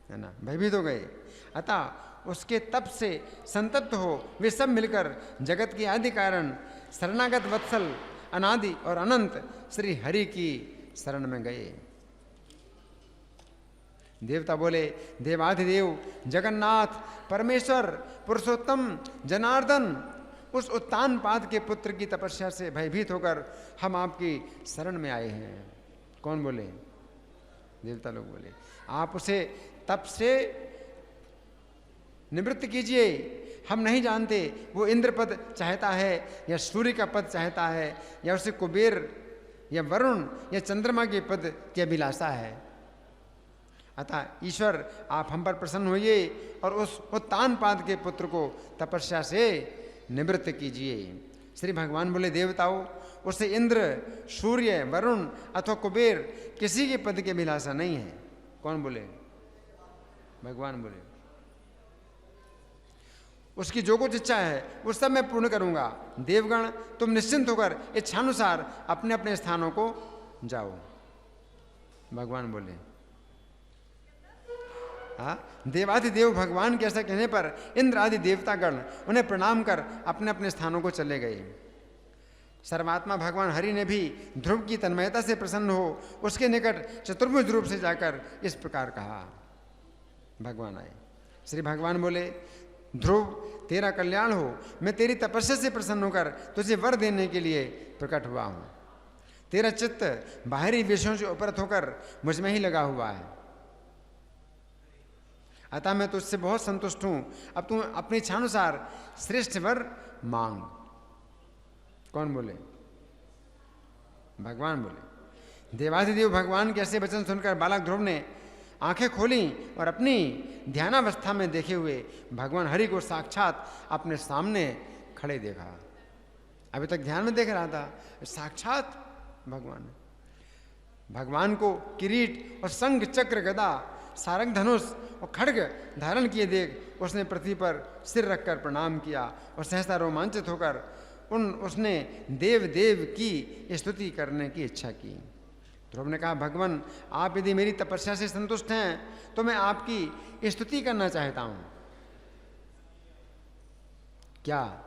है ना? भयभीत हो गए। अतः उसके तप से संतप्त हो वे सब मिलकर जगत के आदि कारण शरणागत वत्सल अनादि और अनंत श्री हरि की शरण में गए। देवता बोले, देवाधिदेव जगन्नाथ परमेश्वर पुरुषोत्तम जनार्दन, उस उत्तानपाद के पुत्र की तपस्या से भयभीत होकर हम आपकी शरण में आए हैं। कौन बोले? देवता लोग बोले, आप उसे तप से निवृत्त कीजिए। हम नहीं जानते वो इंद्र पद चाहता है या सूर्य का पद चाहता है या उसे कुबेर या वरुण या चंद्रमा के पद की अभिलाषा है। अतः ईश्वर आप हम पर प्रसन्न होइए और उस उत्तानपाद के पुत्र को तपस्या से निवृत्त कीजिए। श्री भगवान बोले, देवताओं, उसे इंद्र, सूर्य, वरुण अथवा कुबेर किसी के पद की अभिलाषा नहीं है। कौन बोले? भगवान बोले, उसकी जो कुछ इच्छा है वो सब मैं पूर्ण करूंगा। देवगण, तुम निश्चिंत होकर इच्छानुसार अपने अपने स्थानों को जाओ। भगवान बोले, देवाधिदेव भगवान के ऐसा कहने पर इंद्र आदि देवतागण उन्हें प्रणाम कर अपने अपने स्थानों को चले गए। सर्वात्मा भगवान हरि ने भी ध्रुव की तन्मयता से प्रसन्न हो उसके निकट चतुर्भुज रूप से जाकर इस प्रकार कहा। भगवान आए। श्री भगवान बोले, ध्रुव, तेरा कल्याण हो। मैं तेरी तपस्या से प्रसन्न होकर तुझे वर देने के लिए प्रकट हुआ हूं। तेरा चित्त बाहरी विषयों से उपरत होकर मुझ में ही लगा हुआ है, अतः मैं तुझसे बहुत संतुष्ट हूं। अब तू अपनी इच्छानुसार श्रेष्ठ वर मांग। कौन बोले? भगवान बोले। देवाधिदेव भगवान के ऐसे वचन सुनकर बालक ध्रुव ने आंखें खोली और अपनी ध्यानावस्था में देखे हुए भगवान हरि को साक्षात अपने सामने खड़े देखा। अभी तक ध्यान में देख रहा था, साक्षात भगवान को किरीट और संग चक्र गदा सारंग धनुष और खड्ग धारण किए देख उसने पृथ्वी पर सिर रखकर प्रणाम किया और सहसा रोमांचित होकर उसने देव देव की स्तुति करने की इच्छा की। ध्रुव ने कहा, भगवान, आप यदि मेरी तपस्या से संतुष्ट हैं तो मैं आपकी स्तुति करना चाहता हूं। क्या?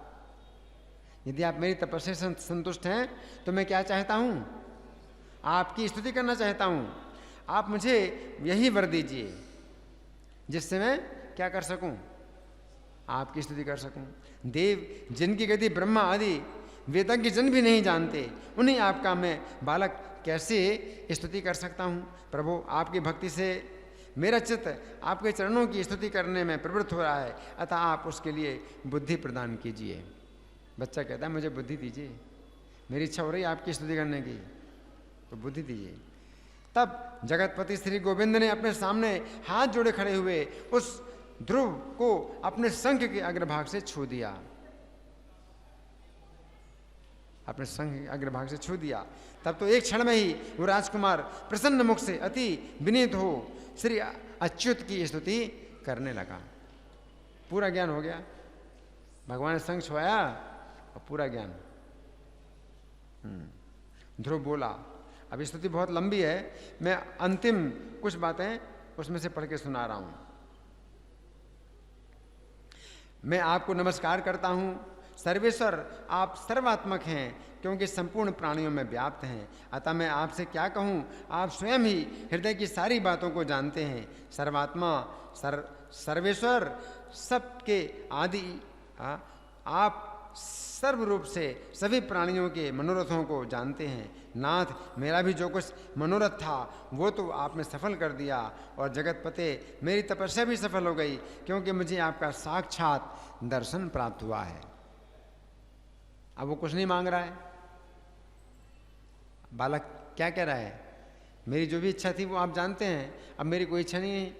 यदि आप मेरी तपस्या से संतुष्ट हैं तो मैं क्या चाहता हूं? आपकी स्तुति करना चाहता हूं। आप मुझे यही वर दीजिए जिससे मैं क्या कर सकूं? आपकी स्तुति कर सकूं। देव जिनकी गति ब्रह्मा आदि वेदज्ञ जन भी नहीं जानते, उन्हीं आपका मैं बालक कैसे स्तुति कर सकता हूं? प्रभु, आपकी भक्ति से मेरा चित्त आपके चरणों की स्तुति करने में प्रवृत्त हो रहा है, अतः आप उसके लिए बुद्धि प्रदान कीजिए। बच्चा कहता है, मुझे बुद्धि दीजिए, मेरी इच्छा हो रही है आपकी स्तुति करने की, तो बुद्धि दीजिए। तब जगतपति श्री गोविंद ने अपने सामने हाथ जोड़े खड़े हुए उस ध्रुव को अपने शंख के अग्रभाग से छू दिया। अपने शंख के अग्रभाग से छू दिया। तब तो एक क्षण में ही वो राजकुमार प्रसन्न मुख से अति विनीत हो श्री अच्युत की स्तुति करने लगा। पूरा ज्ञान हो गया। भगवान ने शंख छुआया और पूरा ज्ञान। ध्रुव बोला। अब स्तुति बहुत लंबी है, मैं अंतिम कुछ बातें उसमें से पढ़ के सुना रहा हूं। मैं आपको नमस्कार करता हूं सर्वेश्वर, आप सर्वात्मक हैं क्योंकि संपूर्ण प्राणियों में व्याप्त हैं। अतः मैं आपसे क्या कहूं, आप स्वयं ही हृदय की सारी बातों को जानते हैं। सर्वात्मा सर्वेश्वर सबके आदि, आप सर्व रूप से सभी प्राणियों के मनोरथों को जानते हैं। नाथ, मेरा भी जो कुछ मनोरथ था वो तो आपने सफल कर दिया और जगतपते मेरी तपस्या भी सफल हो गई क्योंकि मुझे आपका साक्षात दर्शन प्राप्त हुआ है। अब वो कुछ नहीं मांग रहा है। बालक क्या कह रहा है, मेरी जो भी इच्छा थी वो आप जानते हैं, अब मेरी कोई इच्छा नहीं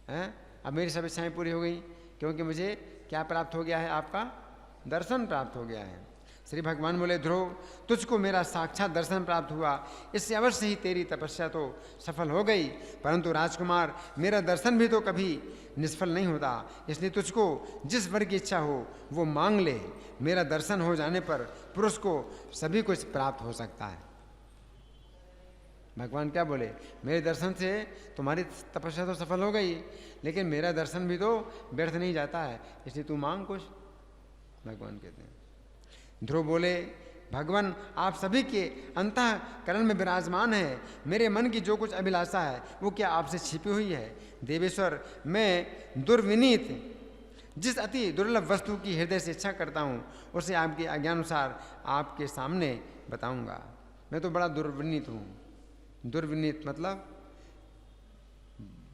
है, अब मेरी सब इच्छाएं पूरी हो गई क्योंकि मुझे क्या प्राप्त हो गया है, आपका दर्शन प्राप्त हो गया है। श्री भगवान बोले, ध्रुव, तुझको मेरा साक्षात दर्शन प्राप्त हुआ, इससे अवश्य ही तेरी तपस्या तो सफल हो गई, परंतु राजकुमार, मेरा दर्शन भी तो कभी निष्फल नहीं होता, इसलिए तुझको जिस वर की इच्छा हो वो मांग ले। मेरा दर्शन हो जाने पर पुरुष को सभी कुछ प्राप्त हो सकता है। भगवान क्या बोले, मेरे दर्शन से तुम्हारी तपस्या तो सफल हो गई, लेकिन मेरा दर्शन भी तो व्यर्थ नहीं जाता है, इसलिए तू मांग कुछ। भगवान कहते हैं। ध्रुव बोले, भगवान आप सभी के अंतःकरण में विराजमान है। मेरे मन की जो कुछ अभिलाषा है वो क्या आपसे छिपी हुई है? देवेश्वर, मैं दुर्विनीत जिस अति दुर्लभ वस्तु की हृदय से इच्छा करता हूँ उसे आपके आज्ञानुसार आपके सामने बताऊंगा। मैं तो बड़ा दुर्विनीत हूँ। दुर्विनीत मतलब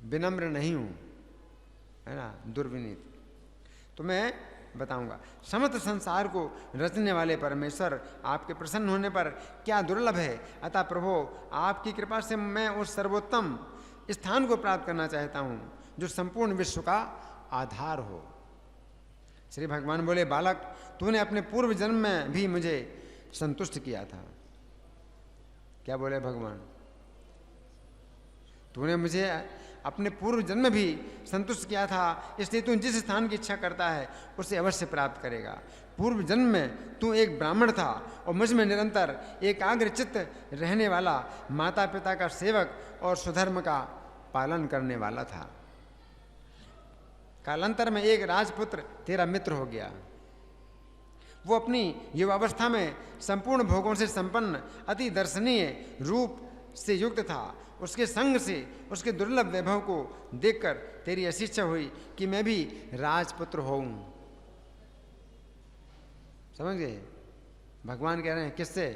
विनम्र नहीं हूँ, है ना, दुर्विनीत। तो मैं बताऊंगा। समस्त संसार को रचने वाले परमेश्वर, आपके प्रसन्न होने पर क्या दुर्लभ है। अतः प्रभु, आपकी कृपा से मैं उस सर्वोत्तम स्थान को प्राप्त करना चाहता हूँ जो संपूर्ण विश्व का आधार हो। श्री भगवान बोले, बालक, तूने अपने पूर्व जन्म में भी मुझे संतुष्ट किया था। क्या बोले भगवान? तूने मुझे अपने पूर्व जन्म में भी संतुष्ट किया था, इसलिए तू जिस स्थान की इच्छा करता है उसे अवश्य प्राप्त करेगा। पूर्व जन्म में तू एक ब्राह्मण था और मुझ में निरंतर एकाग्रचित्त रहने वाला, माता पिता का सेवक और स्वधर्म का पालन करने वाला था। कालांतर में एक राजपुत्र तेरा मित्र हो गया। वो अपनी युवावस्था में संपूर्ण भोगों से संपन्न, अति दर्शनीय रूप से युक्त था। उसके संग से उसके दुर्लभ वैभव को देखकर तेरी ऐसी इच्छा हुई कि मैं भी राजपुत्र होऊं। समझ गए? भगवान कह रहे हैं किससे?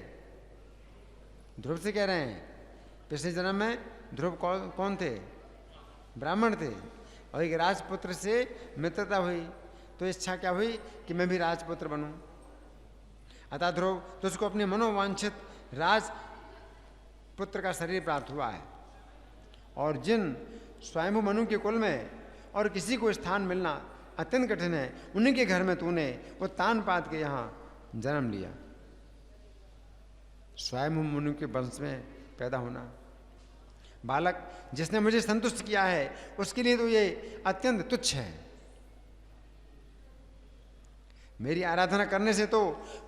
ध्रुव से कह रहे हैं। पिछले जन्म में ध्रुव कौन थे? ब्राह्मण थे, और एक राजपुत्र से मित्रता हुई, तो इच्छा क्या हुई कि मैं भी राजपुत्र बनूं। अतः ध्रुव, तुझको अपने मनोवांछित राजपुत्र का शरीर प्राप्त हुआ है, और जिन स्वयंभू मनु के कुल में और किसी को स्थान मिलना अत्यंत कठिन है, उन्हीं के घर में तूने वो तान पात के यहाँ जन्म लिया। स्वयंभू मनु के वंश में पैदा होना। बालक, जिसने मुझे संतुष्ट किया है उसके लिए तो ये अत्यंत तुच्छ है। मेरी आराधना करने से तो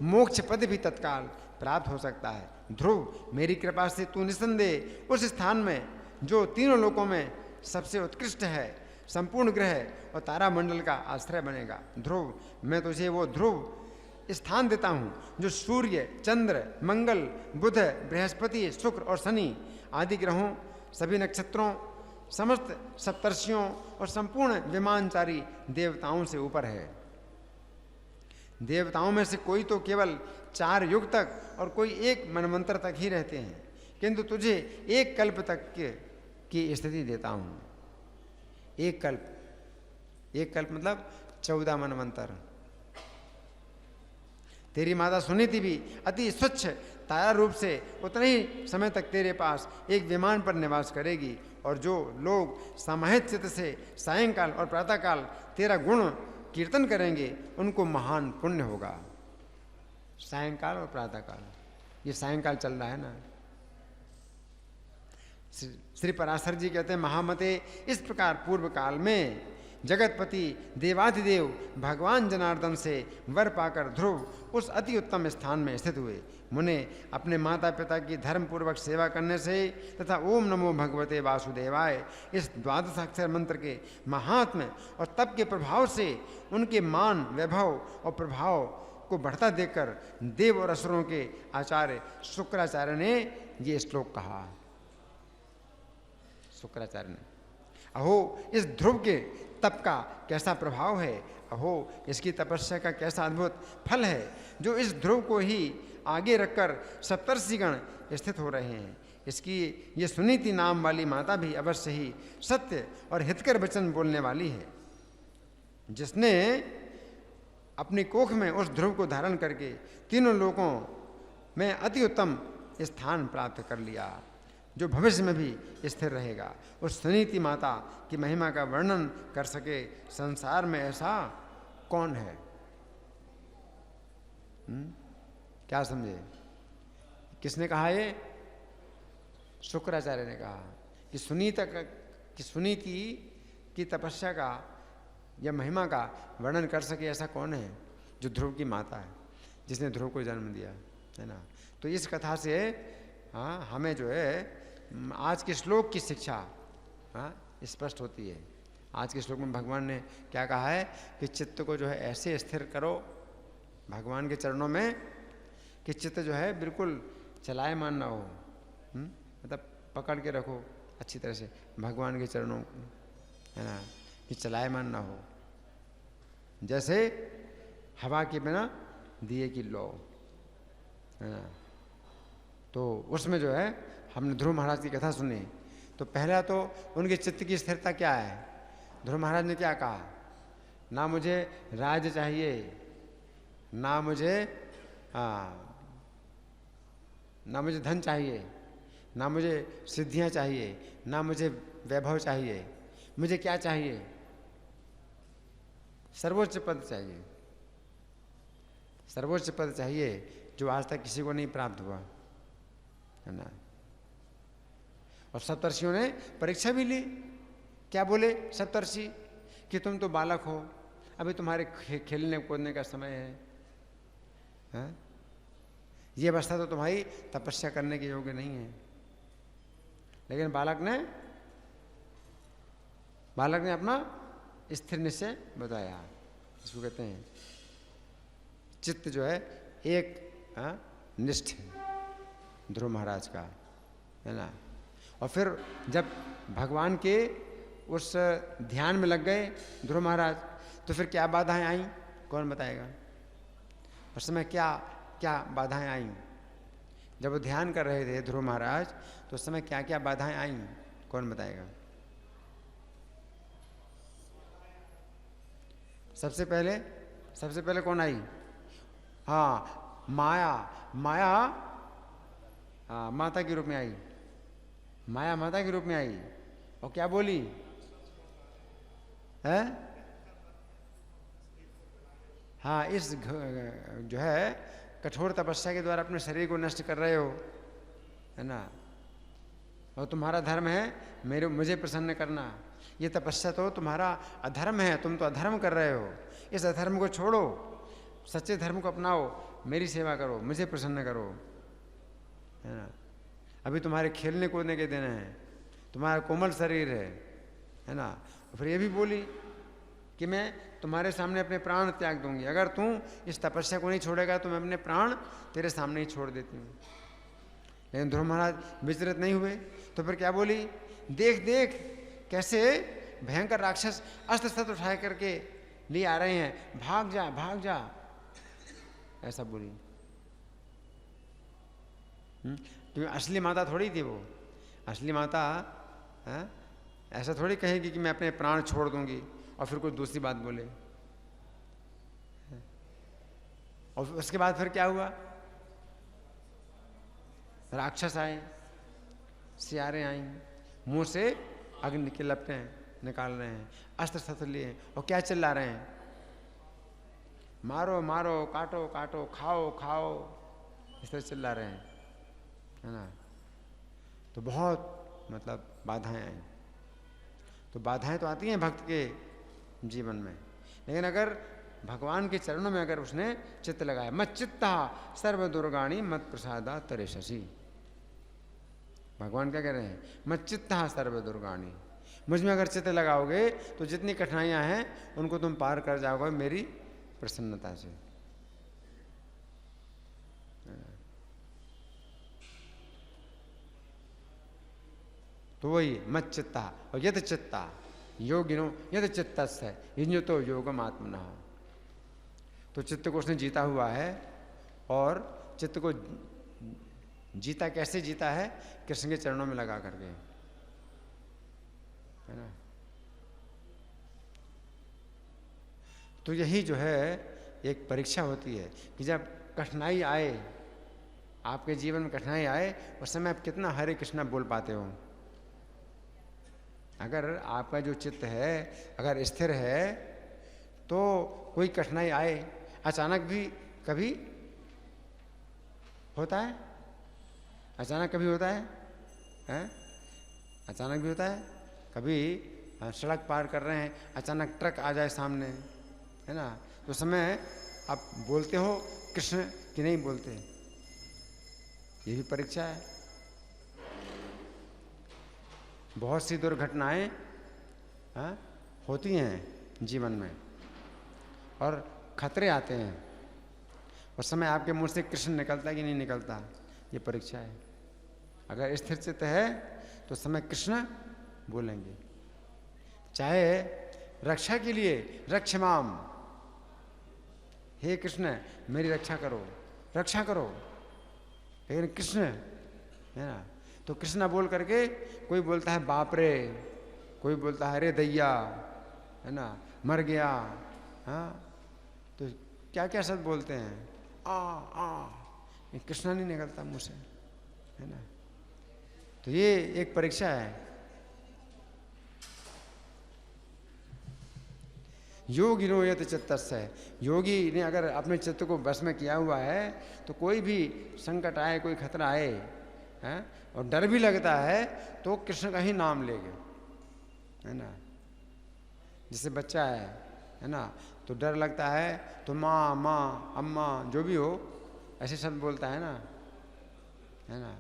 मोक्ष पद भी तत्काल प्राप्त हो सकता है। ध्रुव, मेरी कृपा से तू निसंदेह उस स्थान में जो तीनों लोकों में सबसे उत्कृष्ट है, संपूर्ण ग्रह और तारा मंडल का आश्रय बनेगा। ध्रुव, मैं तुझे वो ध्रुव स्थान देता हूँ जो सूर्य, चंद्र, मंगल, बुध, बृहस्पति, शुक्र और शनि आदि ग्रहों, सभी नक्षत्रों, समस्त सप्तर्षियों और संपूर्ण विमानचारी देवताओं से ऊपर है। देवताओं में से कोई तो केवल 4 युग तक और कोई 1 मनवंतर तक ही रहते हैं, किंतु तुझे 1 कल्प तक की स्थिति देता हूँ। 1 कल्प मतलब 14 मनवंतर। तेरी माता सुनीति भी अति स्वच्छ तारा रूप से उतने ही समय तक तेरे पास एक विमान पर निवास करेगी, और जो लोग समाहित चित्त से सायंकाल और प्रातःकाल तेरा गुण कीर्तन करेंगे उनको महान पुण्य होगा। सायंकाल और प्रातःकाल, ये सायंकाल चल रहा है ना। श्री पराशर जी कहते हैं, महामते, इस प्रकार पूर्व काल में जगतपति देवाधिदेव भगवान जनार्दन से वर पाकर ध्रुव उस अति उत्तम स्थान में स्थित हुए। मुने अपने माता पिता की धर्म पूर्वक सेवा करने से तथा ओम नमो भगवते वासुदेवाय इस 12 अक्षर मंत्र के महात्म्य और तप के प्रभाव से उनके मान, वैभव और प्रभाव को बढ़ता देखकर देव और असुरों के आचार्य शुक्राचार्य ने ये श्लोक कहा। शुक्राचार्य ने, अहो इस ध्रुव के तप का कैसा प्रभाव है, अहो इसकी तपस्या का कैसा अद्भुत फल है, जो इस ध्रुव को ही आगे रखकर सप्तर्षिगण स्थित हो रहे हैं। इसकी ये सुनीति नाम वाली माता भी अवश्य ही सत्य और हितकर वचन बोलने वाली है, जिसने अपनी कोख में उस ध्रुव को धारण करके तीनों लोकों में अति उत्तम स्थान प्राप्त कर लिया, जो भविष्य में भी स्थिर रहेगा। उस सुनीति माता की महिमा का वर्णन कर सके संसार में ऐसा कौन है? क्या समझे? किसने कहा ये? शुक्राचार्य ने कहा कि सुनीति की तपस्या का या महिमा का वर्णन कर सके ऐसा कौन है? जो ध्रुव की माता है, जिसने ध्रुव को जन्म दिया, है ना। तो इस कथा से हमें जो है आज के श्लोक की शिक्षा स्पष्ट होती है। आज के श्लोक में भगवान ने क्या कहा है कि चित्त को जो है ऐसे स्थिर करो भगवान के चरणों में कि चित्त जो है बिल्कुल चलायमान ना हो, मतलब पकड़ के रखो अच्छी तरह से भगवान के चरणों को, है ना, कि चलायमान ना हो, जैसे हवा के बिना दिए की लौ, है ना। तो उसमें जो है हमने ध्रुव महाराज की कथा सुनी, तो पहला तो उनके चित्त की स्थिरता क्या है। ध्रुव महाराज ने क्या कहा, ना मुझे राज्य चाहिए, ना मुझे धन चाहिए, ना मुझे सिद्धियां चाहिए, ना मुझे वैभव चाहिए, मुझे क्या चाहिए, सर्वोच्च पद चाहिए। सर्वोच्च पद चाहिए जो आज तक किसी को नहीं प्राप्त हुआ, है ना। और सप्तर्षियों ने परीक्षा भी ली। क्या बोले सप्तर्षि कि तुम तो बालक हो, अभी तुम्हारे खेलने कूदने का समय है? ये अवस्था तो तुम्हारी तपस्या करने के योग्य नहीं है। लेकिन बालक ने अपना स्थिर निश्चय बताया। इसको कहते हैं चित्त जो है एक निष्ठ ध्रुव महाराज का, है ना। और फिर जब भगवान के उस ध्यान में लग गए ध्रुव महाराज, तो फिर क्या बाधाएं आई, कौन बताएगा। उस समय क्या क्या बाधाएं आई जब वो ध्यान कर रहे थे ध्रुव महाराज, तो उस समय क्या क्या बाधाएं आई, कौन बताएगा। सबसे पहले कौन आई, हाँ माया माता के रूप में आई, माया माता के रूप में आई। और क्या बोली है, हाँ इस जो है कठोर तपस्या के द्वारा अपने शरीर को नष्ट कर रहे हो, है ना, और तुम्हारा धर्म है मुझे प्रसन्न करना। ये तपस्या तो तुम्हारा अधर्म है, तुम तो अधर्म कर रहे हो। इस अधर्म को छोड़ो, सच्चे धर्म को अपनाओ, मेरी सेवा करो, मुझे प्रसन्न करो, है ना। अभी तुम्हारे खेलने कूदने के दिन हैं, तुम्हारा कोमल शरीर है ना। फिर ये भी बोली कि मैं तुम्हारे सामने अपने प्राण त्याग दूंगी, अगर तू इस तपस्या को नहीं छोड़ेगा तो मैं अपने प्राण तेरे सामने ही छोड़ देती हूँ। लेकिन ध्रुव महाराज विचलित नहीं हुए। तो फिर क्या बोली, देख देख कैसे भयंकर राक्षस अस्त्र शस्त्र उठाए करके लिए आ रहे हैं, भाग जा, ऐसा बोली। क्योंकि असली माता थोड़ी थी वो। असली माता ऐसा थोड़ी कहेगी कि मैं अपने प्राण छोड़ दूंगी और फिर कोई दूसरी बात बोले। और उसके बाद फिर क्या हुआ, राक्षस आए, सियारे आई, मुंह से अग्नि के लपटें निकाल रहे हैं, अस्त्र शस्त्र लिए, और क्या चिल्ला रहे हैं, मारो मारो, काटो काटो, खाओ खाओ, इस तरह चिल्ला रहे हैं, है ना। तो बहुत मतलब बाधाएं आई। तो बाधाएं तो आती हैं भक्त के जीवन में, लेकिन अगर भगवान के चरणों में अगर उसने चित्त लगाया, मत चित्ता सर्व दुर्गाणी मत प्रसादा तरे शशि। भगवान क्या कह रहे हैं, मत चित्ता सर्व दुर्गाणी, मुझ में अगर चित्त लगाओगे तो जितनी कठिनाइयां हैं उनको तुम पार कर जाओगे मेरी प्रसन्नता से। तो वही मत चित्ता और यद चित्ता योगिनो यद चित्तस्य युञ्जतो योगम आत्मनः। तो चित्त को उसने जीता हुआ है, और चित्त को जीता कैसे जीता है, कृष्ण के चरणों में लगा करके, है ना। तो यही जो है एक परीक्षा होती है कि जब कठिनाई आए, आपके जीवन में कठिनाई आए, उस समय आप कितना हरे कृष्णा बोल पाते हो। अगर आपका जो चित्त है अगर स्थिर है तो कोई कठिनाई आए, अचानक भी कभी होता है, अचानक कभी होता है? अचानक भी होता है। कभी सड़क पार कर रहे हैं, अचानक ट्रक आ जाए सामने, है ना, तो उस समय आप बोलते हो कृष्ण कि नहीं बोलते, ये भी परीक्षा है। बहुत सी दुर्घटनाएं होती हैं जीवन में और खतरे आते हैं, उस समय आपके मुंह से कृष्ण निकलता कि नहीं निकलता, ये परीक्षा है। अगर स्थिर चित्त है तो उस समय कृष्ण बोलेंगे, चाहे रक्षा के लिए रक्षमाम, हे कृष्ण मेरी रक्षा करो, रक्षा करो। लेकिन कृष्ण है ना, तो कृष्ण बोल करके कोई बोलता है बाप रे, कोई बोलता है अरे दैया, है ना, मर गया, हाँ, तो क्या क्या शब्द बोलते हैं, आ कृष्णा नहीं निकलता मुँह से, है ना। तो ये एक परीक्षा है। योगिनो यत चित्तस्य, योगी ने अगर अपने चित्त को बस में किया हुआ है तो कोई भी संकट आए, कोई खतरा आए, हैं, और डर भी लगता है तो कृष्ण का ही नाम लेंगे, है ना। जैसे बच्चा है ना, तो डर लगता है तो माँ माँ अम्मा जो भी हो ऐसे शब्द बोलता है ना, है ना।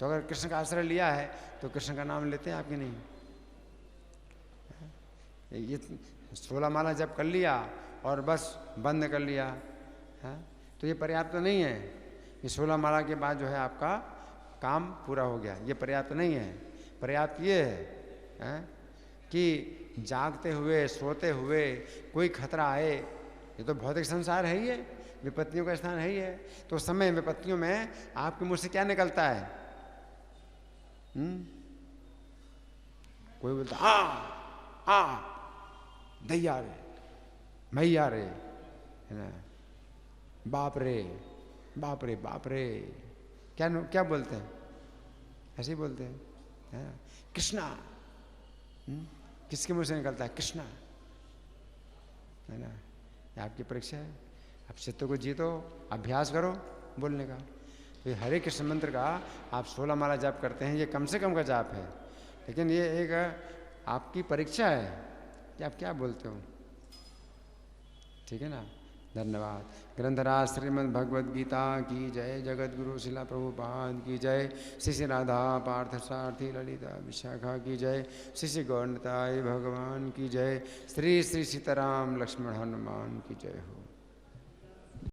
तो अगर कृष्ण का आश्रय लिया है तो कृष्ण का नाम लेते हैं आपके नहीं। ये 16 माला जब कर लिया और बस बंद कर लिया है तो ये पर्याप्त नहीं है। ये 16 माला के बाद जो है आपका काम पूरा हो गया, ये पर्याप्त नहीं है। पर्याप्त ये है कि जागते हुए सोते हुए कोई खतरा आए, ये तो भौतिक संसार है ही है, विपत्तियों का स्थान है ही है, तो उस समय विपत्तियों में आपके मुंह से क्या निकलता है? कोई बोलता हाँ दैया रे, मैया रे, है ना, बाप रे बाप रे बाप रे, क्या क्या बोलते हैं? ऐसे ही बोलते हैं, है ना। कृष्णा, किसके मुंह से निकलता है? कृष्णा, है ना। ये आपकी परीक्षा है। आप चित्त को जीतो, अभ्यास करो बोलने का। तो ये हरे कृष्ण मंत्र का आप 16 माला जाप करते हैं, ये कम से कम का जाप है, लेकिन ये एक आपकी परीक्षा है कि आप क्या बोलते हो। ठीक है ना। धन्यवाद। ग्रंथराज श्रीमद् भगवद गीता की जय। जगत गुरु शिला प्रभुपाद की जय। श्री श्री राधा पार्थ सारथी ललिता विशाखा की जय। श्री श्री गौरताय भगवान की जय। श्री श्री सीताराम लक्ष्मण हनुमान की जय हो।